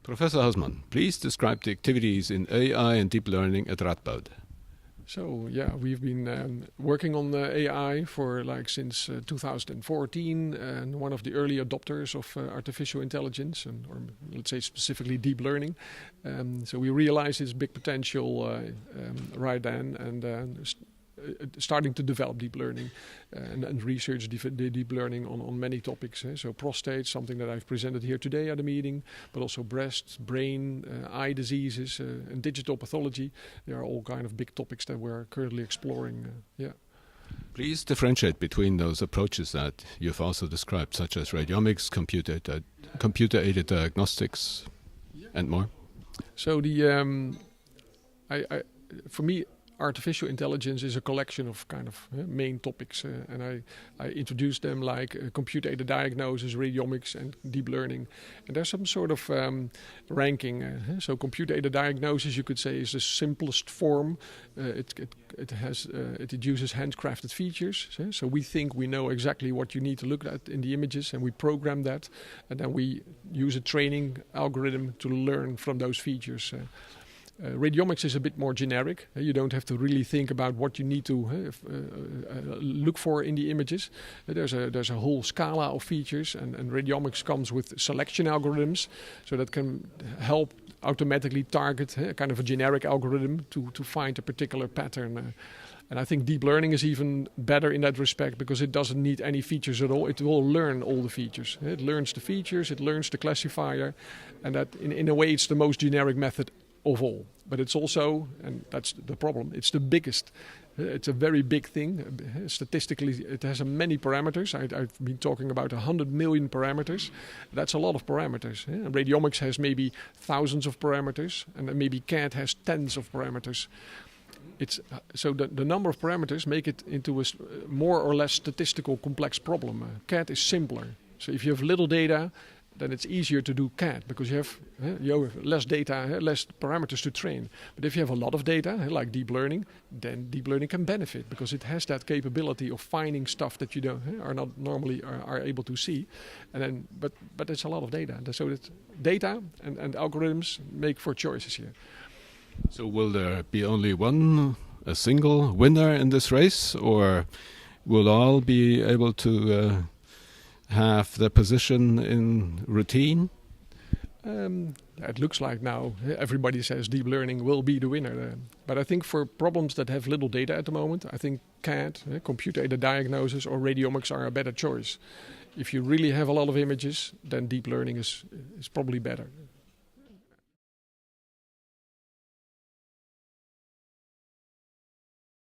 Professor Huisman, please describe the activities in AI and deep learning at Radboud. So yeah, we've been working on AI for since 2014, and one of the early adopters of artificial intelligence, or let's say specifically deep learning. So we realized its big potential right then, and starting to develop deep learning and research the deep learning on many topics. So prostate, something that I've presented here today at a meeting, but also breast, brain, eye diseases, and digital pathology. They are all kind of big topics that we're currently exploring. Please differentiate between those approaches that you've also described, such as radiomics, computer-aided diagnostics, and more. So for me, artificial intelligence is a collection of kind of main topics, and I introduced them like computer-aided diagnosis, radiomics, and deep learning. And there's some sort of ranking. So computer-aided diagnosis, you could say, is the simplest form. It uses handcrafted features. So we think we know exactly what you need to look at in the images, and we program that, and then we use a training algorithm to learn from those features. Radiomics is a bit more generic. You don't have to really think about what you need to look for in the images. There's a whole scala of features, and radiomics comes with selection algorithms, so that can help automatically target kind of a generic algorithm to find a particular pattern. And I think deep learning is even better in that respect, because it doesn't need any features at all. It will learn all the features. It learns the features, it learns the classifier, and that in a way it's the most generic method of all. But it's also, and that's the problem, it's the biggest. It's a very big thing. Statistically, it has many parameters. I've been talking about 100 million parameters. That's a lot of parameters. Radiomics has maybe thousands of parameters, and then maybe CAD has tens of parameters. So the number of parameters make it into a more or less statistical complex problem. CAD is simpler. So if you have little data, then it's easier to do CAD, because you have less data, less parameters to train. But if you have a lot of data, like deep learning, then deep learning can benefit, because it has that capability of finding stuff that you are not normally are able to see. And then, but it's a lot of data. So that data and algorithms make for choices here. So will there be only a single winner in this race, or will all be able to have their position in routine? It looks like now everybody says deep learning will be the winner. But I think for problems that have little data at the moment, I think CAD, computer-aided diagnosis, or radiomics are a better choice. If you really have a lot of images, then deep learning is probably better.